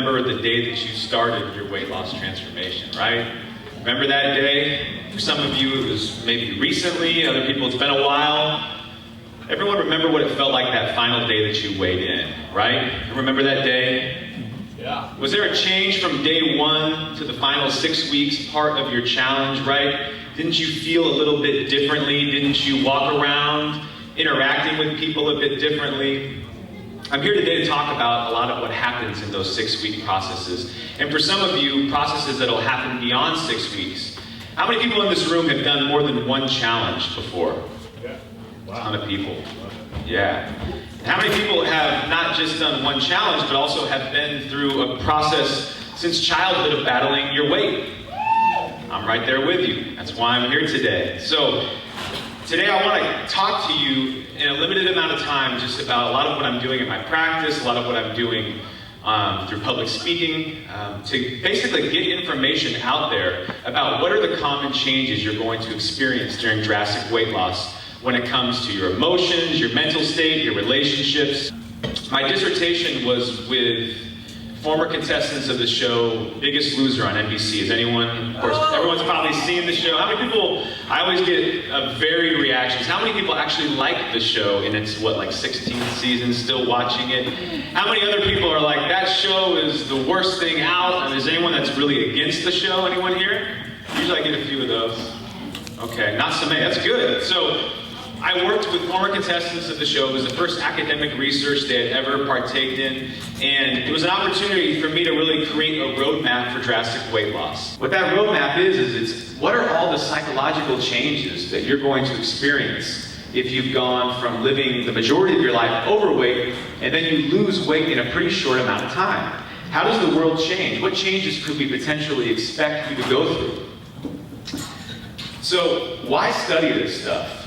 remember the day that you started your weight loss transformation, right? Remember that day? For some of you, it was maybe recently. Other people, it's been a while. Everyone remember what it felt like that final day that you weighed in, right? You remember that day? Yeah. Was there a change from day 1 to the final 6 weeks part of your challenge, right? Didn't you feel a little bit differently? Didn't you walk around interacting with people a bit differently? I'm here today to talk about a lot of what happens in those 6-week processes. And for some of you, processes that'll happen beyond 6 weeks. How many people in this room have done more than one challenge before? Yeah. Wow. A ton of people. Yeah. How many people have not just done one challenge, but also have been through a process since childhood of battling your weight? I'm right there with you. That's why I'm here today. So today I want to talk to you in a limited amount of time just about a lot of what I'm doing in my practice, a lot of what I'm doing through public speaking, to basically get information out there about what are the common changes you're going to experience during drastic weight loss when it comes to your emotions, your mental state, your relationships. My dissertation was with former contestants of the show Biggest Loser on NBC. Is anyone, of course, everyone's probably seen the show. How many people, I always get varied reactions. How many people actually like the show in its, what, like 16th season, still watching it? How many other people are like, that show is the worst thing out? And is anyone that's really against the show? Anyone here? Usually I get a few of those. Okay, not so many, that's good. So I worked with former contestants of the show. It was the first academic research they had ever partaken in, and it was an opportunity for me to really create a roadmap for drastic weight loss. What that roadmap is it's what are all the psychological changes that you're going to experience if you've gone from living the majority of your life overweight, and then you lose weight in a pretty short amount of time. How does the world change? What changes could we potentially expect you to go through? So why study this stuff?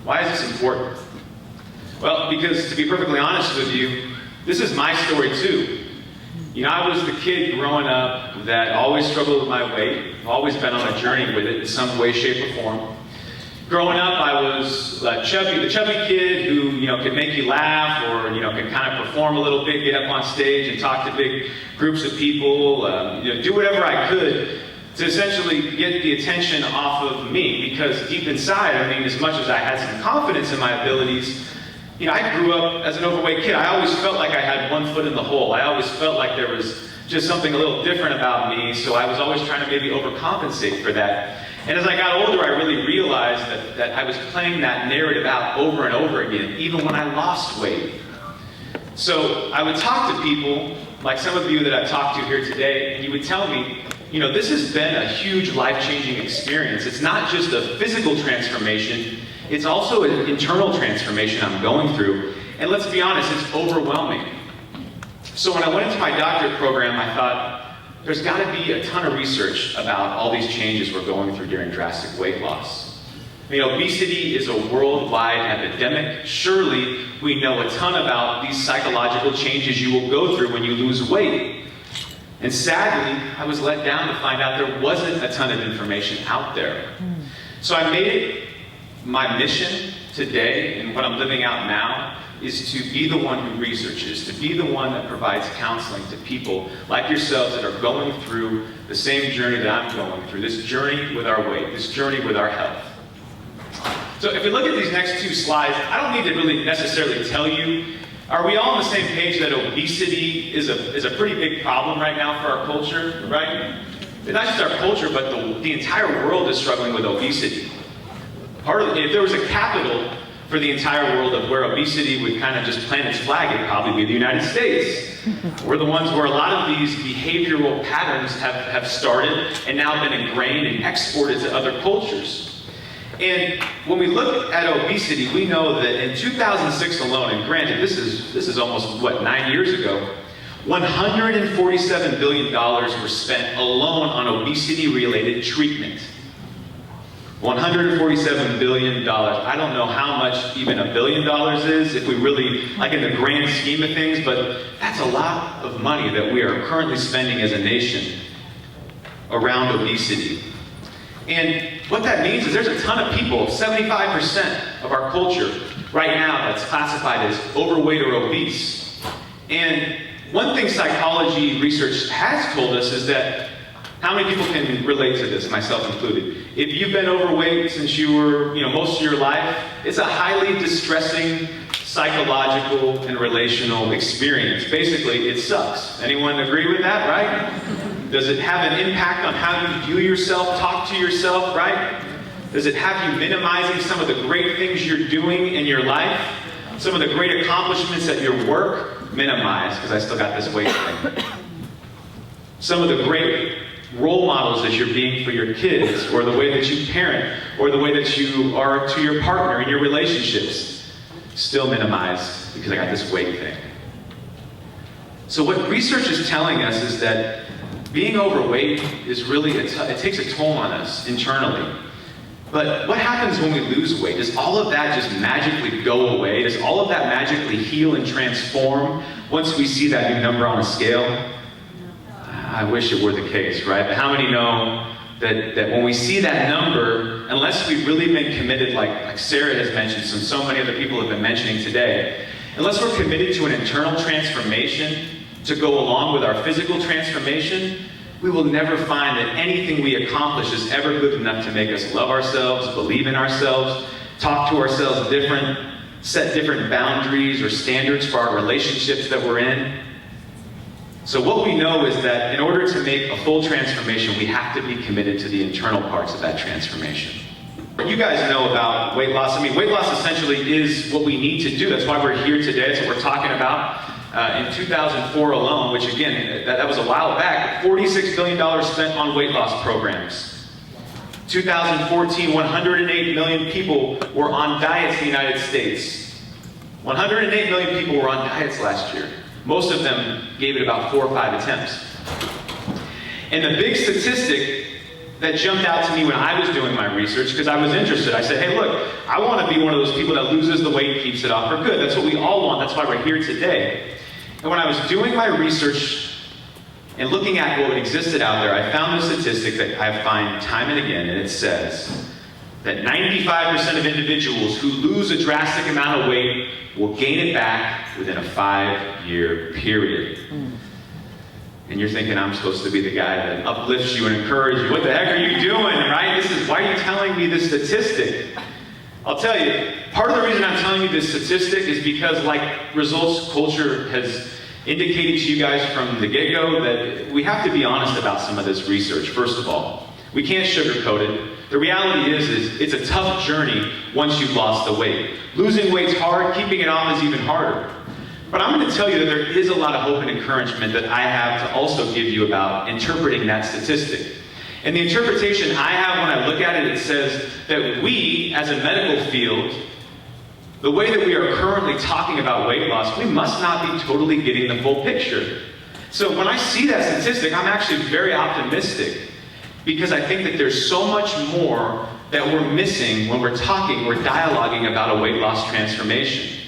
Why is this important? Well, because to be perfectly honest with you, this is my story too. You know, I was the kid growing up that always struggled with my weight, always been on a journey with it in some way, shape, or form. Growing up, I was the chubby kid who, you know, could make you laugh or, you know, could kind of perform a little bit, get up on stage and talk to big groups of people, you know, do whatever I could to essentially get the attention off of me, because deep inside, I mean, as much as I had some confidence in my abilities, you know, I grew up as an overweight kid. I always felt like I had one foot in the hole. I always felt like there was just something a little different about me, so I was always trying to maybe overcompensate for that. And as I got older, I really realized that I was playing that narrative out over and over again, even when I lost weight. So I would talk to people, like some of you that I've talked to here today, and you would tell me, you know, this has been a huge life-changing experience. It's not just a physical transformation, it's also an internal transformation I'm going through. And let's be honest, it's overwhelming. So when I went into my doctorate program, I thought, there's got to be a ton of research about all these changes we're going through during drastic weight loss. You know, obesity is a worldwide epidemic. Surely we know a ton about these psychological changes you will go through when you lose weight. And sadly, I was let down to find out there wasn't a ton of information out there. So I made it my mission today, and what I'm living out now, is to be the one who researches, to be the one that provides counseling to people like yourselves that are going through the same journey that I'm going through, this journey with our weight, this journey with our health. So if we look at these next 2 slides, I don't need to really necessarily tell you, are we all on the same page that obesity is a pretty big problem right now for our culture, right? It's not just our culture, but the entire world is struggling with obesity. If there was a capital for the entire world of where obesity would kind of just plant its flag, it'd probably be the United States. We're the ones where a lot of these behavioral patterns have started and now been ingrained and exported to other cultures. And when we look at obesity, we know that in 2006 alone, and granted, this is almost, what, 9 years ago, $147 billion were spent alone on obesity-related treatment. $147 billion. I don't know how much even $1 billion is, if we really, like in the grand scheme of things, but that's a lot of money that we are currently spending as a nation around obesity. And what that means is there's a ton of people, 75% of our culture right now, that's classified as overweight or obese. And one thing psychology research has told us is that, how many people can relate to this, myself included? If you've been overweight since you were, most of your life, it's a highly distressing psychological and relational experience. Basically, it sucks. Anyone agree with that, right? Does it have an impact on how you view yourself, talk to yourself, right? Does it have you minimizing some of the great things you're doing in your life? Some of the great accomplishments at your work? Minimize, because I still got this weight thing. Some of the great role models that you're being for your kids, or the way that you parent, or the way that you are to your partner in your relationships, still minimized because I got this weight thing. So what research is telling us is that being overweight is really, it takes a toll on us internally. But what happens when we lose weight? Does all of that just magically go away? Does all of that magically heal and transform once we see that new number on a scale? I wish it were the case, right? But how many know that when we see that number, unless we've really been committed, like Sarah has mentioned, so many other people have been mentioning today, unless we're committed to an internal transformation to go along with our physical transformation, we will never find that anything we accomplish is ever good enough to make us love ourselves, believe in ourselves, talk to ourselves different, set different boundaries or standards for our relationships that we're in. So what we know is that in order to make a full transformation, we have to be committed to the internal parts of that transformation. You guys know about weight loss. I mean, weight loss essentially is what we need to do. That's why we're here today. That's what we're talking about. In 2004 alone, which again, that was a while back, $46 billion spent on weight loss programs. 2014, 108 million people were on diets in the United States. 108 million people were on diets last year. Most of them gave it about 4 or 5 attempts. And the big statistic that jumped out to me when I was doing my research, because I was interested, I said, hey look, I want to be one of those people that loses the weight and keeps it off for good. That's what we all want. That's why we're here today. And when I was doing my research and looking at what existed out there, I found a statistic that I find time and again, and it says that 95% of individuals who lose a drastic amount of weight will gain it back within a 5-year period. And you're thinking, I'm supposed to be the guy that uplifts you and encourages you. What the heck are you doing, right? Why are you telling me this statistic? I'll tell you, part of the reason I'm telling you this statistic is because, like results culture has indicated to you guys from the get-go, that we have to be honest about some of this research, first of all. We can't sugarcoat it. The reality is it's a tough journey once you've lost the weight. Losing weight's hard, keeping it off is even harder. But I'm going to tell you that there is a lot of hope and encouragement that I have to also give you about interpreting that statistic. And the interpretation I have when I look at it, it says that we, as a medical field, the way that we are currently talking about weight loss, we must not be totally getting the full picture. So when I see that statistic, I'm actually very optimistic, because I think that there's so much more that we're missing when we're talking, we're dialoguing about a weight loss transformation.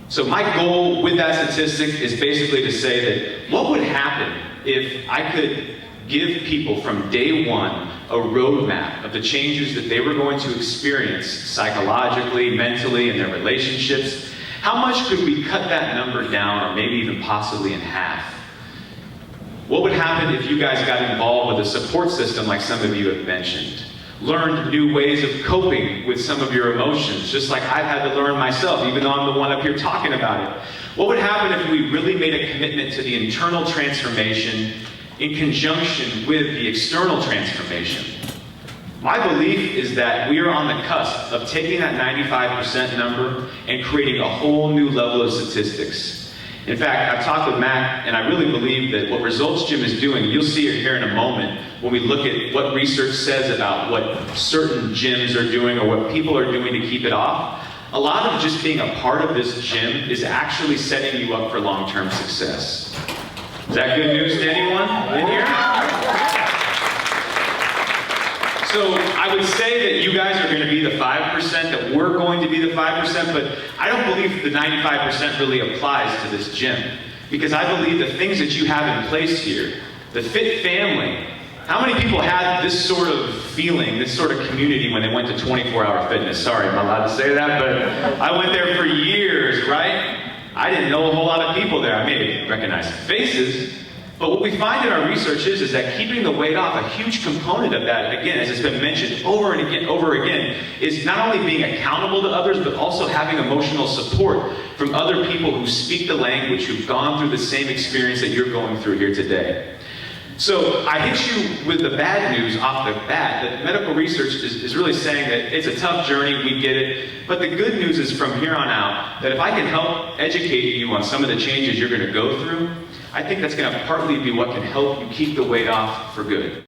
So my goal with that statistic is basically to say that what would happen if I could give people from day one a roadmap of the changes that they were going to experience psychologically, mentally, in their relationships? How much could we cut that number down, or maybe even possibly in half? What would happen if you guys got involved with a support system like some of you have mentioned? Learned new ways of coping with some of your emotions, just like I've had to learn myself, even though I'm the one up here talking about it. What would happen if we really made a commitment to the internal transformation in conjunction with the external transformation? My belief is that we are on the cusp of taking that 95% number and creating a whole new level of statistics. In fact, I've talked with Matt, and I really believe that what Results Gym is doing, you'll see it here in a moment when we look at what research says about what certain gyms are doing or what people are doing to keep it off. A lot of just being a part of this gym is actually setting you up for long-term success. Is that good news to anyone in here? So I would say that you guys are going to be the 5%, that we're going to be the 5%, but I don't believe the 95% really applies to this gym. Because I believe the things that you have in place here, the fit family, how many people had this sort of feeling, this sort of community when they went to 24-hour fitness? Sorry, I'm not allowed to say that, but I went there for years, right? I didn't know a whole lot of people there. I may recognize some faces, but what we find in our research is that keeping the weight off, a huge component of that, again, as it's been mentioned over again, is not only being accountable to others, but also having emotional support from other people who speak the language, who've gone through the same experience that you're going through here today. So I hit you with the bad news off the bat, that medical research is really saying that it's a tough journey, we get it, but the good news is from here on out, that if I can help educate you on some of the changes you're going to go through, I think that's going to partly be what can help you keep the weight off for good.